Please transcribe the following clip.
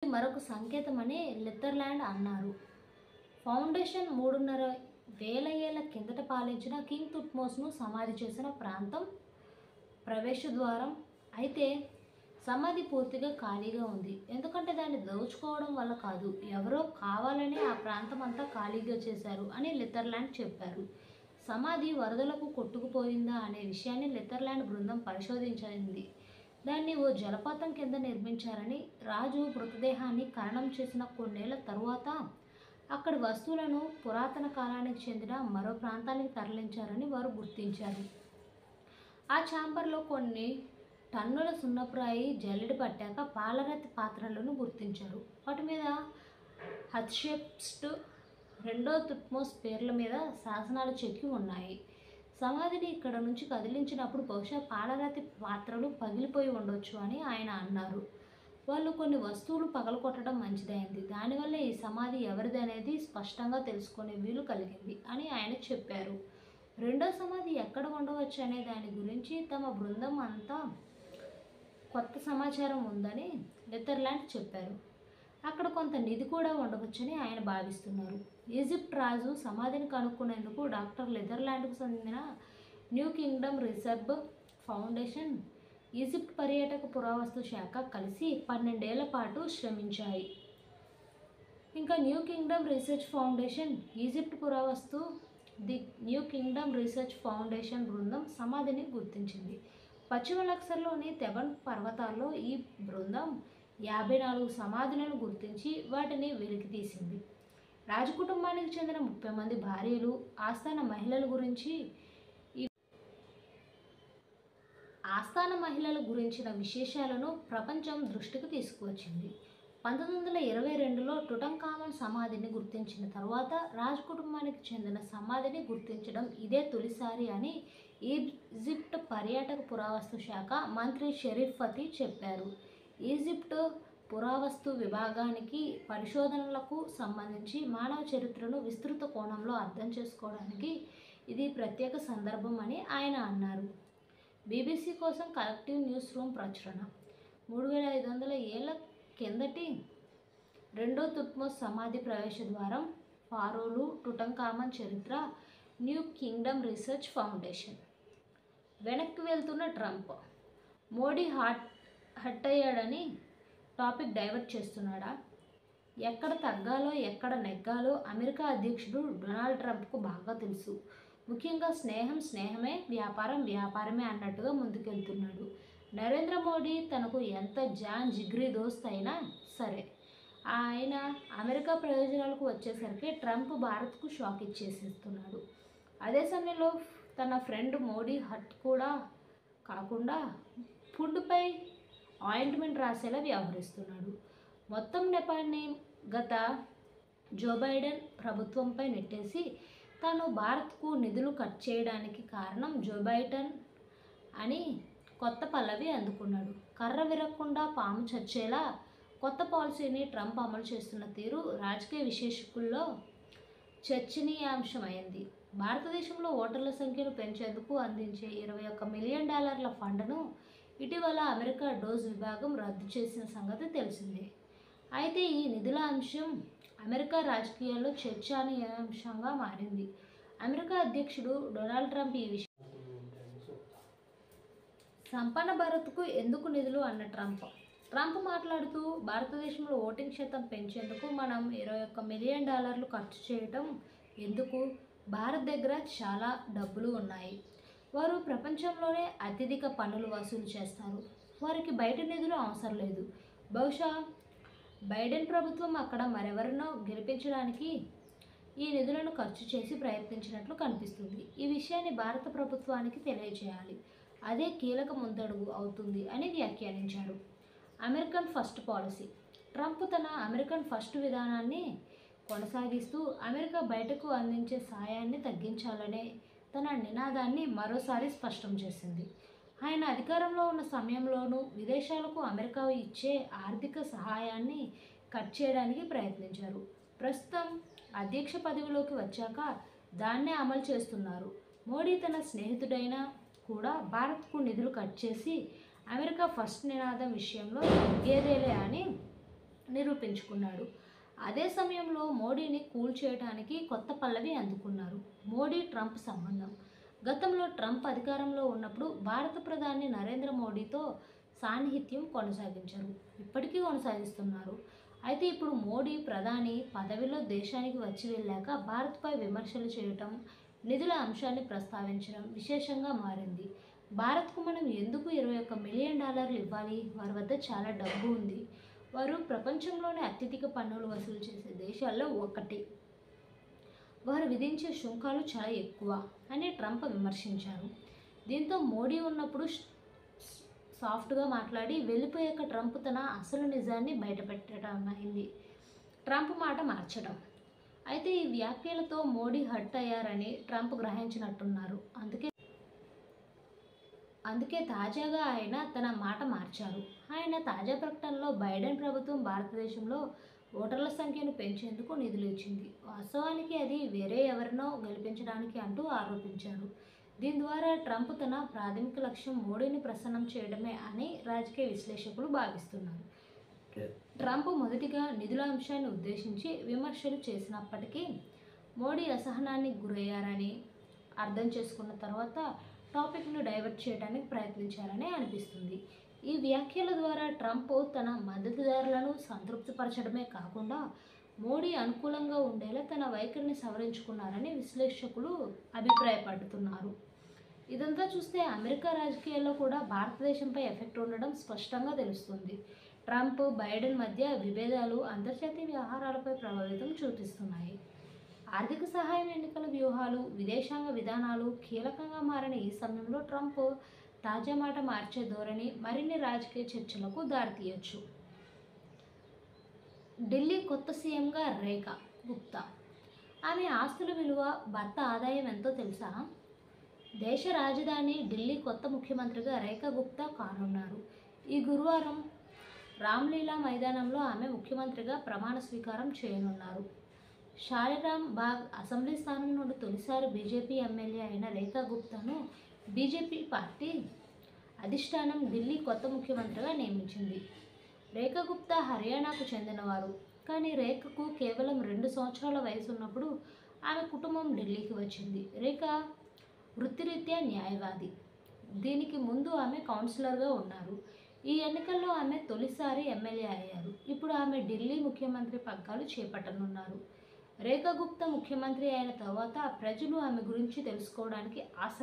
మరొక సంకేతమని లిథర్లాండ్ అన్నారు. ఫౌండేషన్ 3,500 ఏళ్ల కిందట పాలించిన కింగ్ తుట్మోస్ను సమాధి చేసిన ప్రాంతం ప్రవేశద్వారం. అయితే సమాధి పూర్తిగా ఖాళీగా ఉంది. ఎందుకంటే దాన్ని దోచుకోవడం వల్ల కాదు, ఎవరో కావాలని ఆ ప్రాంతం అంతా ఖాళీగా చేశారు అని లిథర్లాండ్ చెప్పారు. సమాధి వరదలకు కొట్టుకుపోయిందా అనే విషయాన్ని లిథర్లాండ్ బృందం పరిశోధించింది. దాన్ని ఓ జలపాతం కింద నిర్మించారని, రాజు మృతదేహాన్ని ఖననం చేసిన కొన్నేళ్ల తరువాత అక్కడి వస్తువులను పురాతన కాలానికి చెందిన మరో ప్రాంతానికి తరలించారని వారు గుర్తించారు. ఆ ఛాంబర్లో కొన్ని టన్నుల సున్నపురాయి జల్లెడ పట్టాక పాలరాతి పాత్రలను గుర్తించారు. వాటి మీద హత్షెప్సుట్, రెండో తుట్మోస్ పేర్ల మీద శాసనాలు చెక్కి ఉన్నాయి. సమాధిని ఇక్కడ నుంచి కదిలించినప్పుడు బహుశా పాలరాతి పాత్రలు పగిలిపోయి ఉండొచ్చు అని ఆయన అన్నారు. వాళ్ళు కొన్ని వస్తువులు పగలగొట్టడం మంచిదైంది. దానివల్ల ఈ సమాధి ఎవరిది అనేది స్పష్టంగా తెలుసుకునే వీలు కలిగింది అని ఆయన చెప్పారు. రెండో సమాధి ఎక్కడ ఉండవచ్చు అనే దాని గురించి తమ బృందం అంతా కొత్త సమాచారం ఉందని లిథర్లాండ్ చెప్పారు. అక్కడ కొంత నిధి కూడా ఉండవచ్చని ఆయన భావిస్తున్నారు. ఈజిప్ట్ రాజు సమాధిని కనుక్కునేందుకు డాక్టర్ లిథర్లాండ్కు చెందిన New Kingdom Research Foundation, Egypt పర్యాటక పురావస్తు శాఖ కలిసి 12 ఏళ్ల పాటు శ్రమించాయి. ఇంకా New Kingdom Research Foundation, Egypt పురావస్తు the New Kingdom Research Foundation బృందం సమాధిని గుర్తించింది. పశ్చిమ లక్సర్లోని తెబన్ పర్వతాల్లో ఈ బృందం 54 సమాధులను గుర్తించి వాటిని వెలికితీసింది. రాజకుటుంబానికి చెందిన 30 మంది భార్యలు, ఆస్థాన మహిళల గురించిన విశేషాలను ప్రపంచం దృష్టికి తీసుకువచ్చింది. 1922లో టుటంఖామన్ సమాధిని గుర్తించిన తర్వాత రాజకుటుంబానికి చెందిన సమాధిని గుర్తించడం ఇదే తొలిసారి అని ఈజిప్ట్ పర్యాటక పురావస్తు శాఖ మంత్రి షరీఫ్ ఫతీ చెప్పారు. ఈజిప్ట్ పురావస్తు విభాగానికి పరిశోధనలకు సంబంధించి మానవ చరిత్రను విస్తృత కోణంలో అర్థం చేసుకోవడానికి ఇది ప్రత్యేక సందర్భం అని ఆయన అన్నారు. బీబీసీ కోసం కలెక్టివ్ న్యూస్ రూమ్ ప్రచురణ. 3,500 ఏళ్ల కిందటి రెండో తుట్మోస్ సమాధి ప్రవేశద్వారం, ఫారోలు, టుటంఖామన్ చరిత్ర, న్యూ కింగ్డమ్ రీసెర్చ్ ఫౌండేషన్. వెనక్కి వెళ్తున్న ట్రంప్, మోడీ హట్ అయ్యాడని టాపిక్ డైవర్ట్ చేస్తున్నాడా? ఎక్కడ తగ్గాలో ఎక్కడ నెగ్గాలో అమెరికా అధ్యక్షుడు డొనాల్డ్ ట్రంప్కు బాగా తెలుసు. ముఖ్యంగా స్నేహం స్నేహమే, వ్యాపారం వ్యాపారమే అన్నట్టుగా ముందుకెళ్తున్నాడు. నరేంద్ర మోడీ తనకు ఎంత జాన్ జిగ్రీ దోస్త్ అయినా సరే, ఆయన అమెరికా ప్రయోజనాలకు వచ్చేసరికి ట్రంప్ భారత్కు షాక్ ఇచ్చేసేస్తున్నాడు. అదే సమయంలో తన ఫ్రెండ్ మోడీ హట్ కూడా కాకుండా ఫుడ్పై ఆయింట్మెంట్ రాసేలా వ్యవహరిస్తున్నాడు. మొత్తం నెపాన్ని గత జో బైడెన్ ప్రభుత్వంపై నెట్టేసి తాను భారత్కు నిధులు కట్ చేయడానికి కారణం జో బైడెన్ అని కొత్త పల్లవి అందుకున్నాడు. కర్ర విరక్కుండా పాము చచ్చేలా కొత్త పాలసీని ట్రంప్ అమలు చేస్తున్న తీరు రాజకీయ విశ్లేషకుల్లో చర్చనీయాంశమైంది. భారతదేశంలో ఓటర్ల సంఖ్యను పెంచేందుకు అందించే $21 మిలియన్ ఫండ్ను ఇటీవల అమెరికా డోజ్ విభాగం రద్దు చేసిన సంగతి తెలిసిందే. అయితే ఈ నిధుల అంశం అమెరికా రాజకీయాల్లో చర్చనీయాంశంగా మారింది. అమెరికా అధ్యక్షుడు డొనాల్డ్ ట్రంప్ ఈ విషయం సంపన్న భారత్కు ఎందుకు నిధులు అన్న ట్రంప్ మాట్లాడుతూ, భారతదేశంలో ఓటింగ్ శాతం పెంచేందుకు మనం $21 మిలియన్ ఖర్చు చేయటం ఎందుకు? భారత్ దగ్గర చాలా డబ్బులు ఉన్నాయి. వారు ప్రపంచంలోనే అత్యధిక పన్నులు వసూలు చేస్తారు. వారికి బయట నిధులు అవసరం లేదు. బహుశా బైడెన్ ప్రభుత్వం అక్కడ మరెవరినో గెలిపించడానికి ఈ నిధులను ఖర్చు చేసి ప్రయత్నించినట్లు కనిపిస్తుంది. ఈ విషయాన్ని భారత ప్రభుత్వానికి తెలియజేయాలి. అదే కీలక ముందడుగు అవుతుంది అని వ్యాఖ్యానించారు. American first policy. ట్రంప్ తన అమెరికన్ ఫస్ట్ విధానాన్ని కొనసాగిస్తూ అమెరికా బయటకు అందించే సాయాన్ని తగ్గించాలనే తన నినాదాన్ని మరోసారి స్పష్టం చేసింది. ఆయన అధికారంలో ఉన్న సమయంలోనూ విదేశాలకు అమెరికా ఇచ్చే ఆర్థిక సహాయాన్ని కట్ చేయడానికి ప్రయత్నించారు. ప్రస్తుతం అధ్యక్ష పదవిలోకి వచ్చాక దాన్నే అమలు చేస్తున్నారు. మోడీ తన స్నేహితుడైన కూడా భారత్కు నిధులు కట్ చేసి అమెరికా ఫస్ట్ నినాదం విషయంలో తగ్గేదేలే అని నిరూపించుకున్నాడు. అదే సమయంలో మోడీని కూల్ చేయడానికి కొత్త పల్లవి అందుకున్నారు. మోడీ ట్రంప్ సంబంధం. గతంలో ట్రంప్ అధికారంలో ఉన్నప్పుడు భారత ప్రధాని నరేంద్ర మోడీతో సాన్నిహిత్యం కొనసాగించారు. ఇప్పటికీ కొనసాగిస్తున్నారు. అయితే ఇప్పుడు మోడీ ప్రధాని పదవిలో దేశానికి వచ్చి వెళ్ళాక భారత్పై విమర్శలు చేయటం, నిధుల అంశాన్ని ప్రస్తావించడం విశేషంగా మారింది. భారత్కు మనం ఎందుకు $21 మిలియన్ ఇవ్వాలి? వారి వద్ద చాలా డబ్బు ఉంది. వారు ప్రపంచంలోనే అత్యధిక పన్నులు వసూలు చేసే దేశాల్లో ఒకటి. వారు విధించే సుంకాలు చాలా ఎక్కువ అని ట్రంప్ విమర్శించారు. దీంతో మోడీ ఉన్నప్పుడు సాఫ్ట్గా మాట్లాడి వెళ్ళిపోయాక ట్రంప్ తన అసలు నిజాన్ని బయటపెట్టడం అయింది. ట్రంప్ మాట మార్చడం. అయితే ఈ వ్యాఖ్యలతో మోడీ హర్ట్ అయ్యారని ట్రంప్ గ్రహించినట్టున్నారు. అందుకే తాజాగా ఆయన తన మాట మార్చారు. ఆయన తాజా ప్రకటనలో బైడెన్ ప్రభుత్వం భారతదేశంలో ఓటర్ల సంఖ్యను పెంచేందుకు నిధులు ఇచ్చింది. వాస్తవానికి అది వేరే ఎవరినో గెలిపించడానికి అంటూ ఆరోపించారు. దీని ద్వారా ట్రంప్ తన ప్రాథమిక లక్ష్యం మోడీని ప్రసన్నం చేయడమే అని రాజకీయ విశ్లేషకులు భావిస్తున్నారు. ట్రంప్ మొదటిగా నిధుల అంశాన్ని ఉద్దేశించి విమర్శలు చేసినప్పటికీ మోడీ అసహనానికి గురయ్యారని అర్థం చేసుకున్న తర్వాత టాపిక్ను డైవర్ట్ చేయడానికి ప్రయత్నించారని అనిపిస్తుంది. ఈ వ్యాఖ్యల ద్వారా ట్రంప్ తన మద్దతుదారులను సంతృప్తిపరచడమే కాకుండా మోడీ అనుకూలంగా ఉండేలా తన వైఖరిని సవరించుకున్నారని విశ్లేషకులు అభిప్రాయపడుతున్నారు. ఇదంతా చూస్తే అమెరికా రాజకీయాల్లో కూడా భారతదేశంపై ఎఫెక్ట్ ఉండడం స్పష్టంగా తెలుస్తుంది. ట్రంప్, బైడెన్ మధ్య విభేదాలు అంతర్జాతీయ వ్యవహారాలపై ప్రభావితం చూపిస్తున్నాయి. ఆర్థిక సహాయం, ఎన్నికల వ్యూహాలు, విదేశాంగ విధానాలు కీలకంగా మారిన ఈ సమయంలో ట్రంప్ తాజా మాట మార్చే ధోరణి మరిన్ని రాజకీయ చర్చలకు దారితీయొచ్చు. ఢిల్లీ కొత్త సీఎంగా రేఖా గుప్తా. ఆమె ఆస్తుల విలువ, భర్త ఆదాయం ఎంతో తెలుసా? దేశ రాజధాని ఢిల్లీ కొత్త ముఖ్యమంత్రిగా రేఖా గుప్తా కానున్నారు. ఈ గురువారం రామ్లీలా మైదానంలో ఆమె ముఖ్యమంత్రిగా ప్రమాణ స్వీకారం చేయనున్నారు. షాలిరామ్ బాగ్ అసెంబ్లీ స్థానం నుండి తొలిసారి బీజేపీ ఎమ్మెల్యే అయిన రేఖా గుప్తాను బీజేపీ పార్టీ అధిష్టానం ఢిల్లీ కొత్త ముఖ్యమంత్రిగా నియమించింది. రేఖా గుప్తా హర్యానాకు చెందినవారు. కానీ రేఖకు కేవలం 2 సంవత్సరాల వయసు ఉన్నప్పుడు ఆమె కుటుంబం ఢిల్లీకి వచ్చింది. రేఖా వృత్తిరీత్యా న్యాయవాది. దీనికి ముందు ఆమె కౌన్సిలర్గా ఉన్నారు. ఈ ఎన్నికల్లో ఆమె తొలిసారి ఎమ్మెల్యే అయ్యారు. ఇప్పుడు ఆమె ఢిల్లీ ముఖ్యమంత్రి పగ్గాలు చేపట్టనున్నారు. రేఖా గుప్తా ముఖ్యమంత్రి అయిన తర్వాత ప్రజలు ఆమె గురించి తెలుసుకోవడానికి ఆసక్తి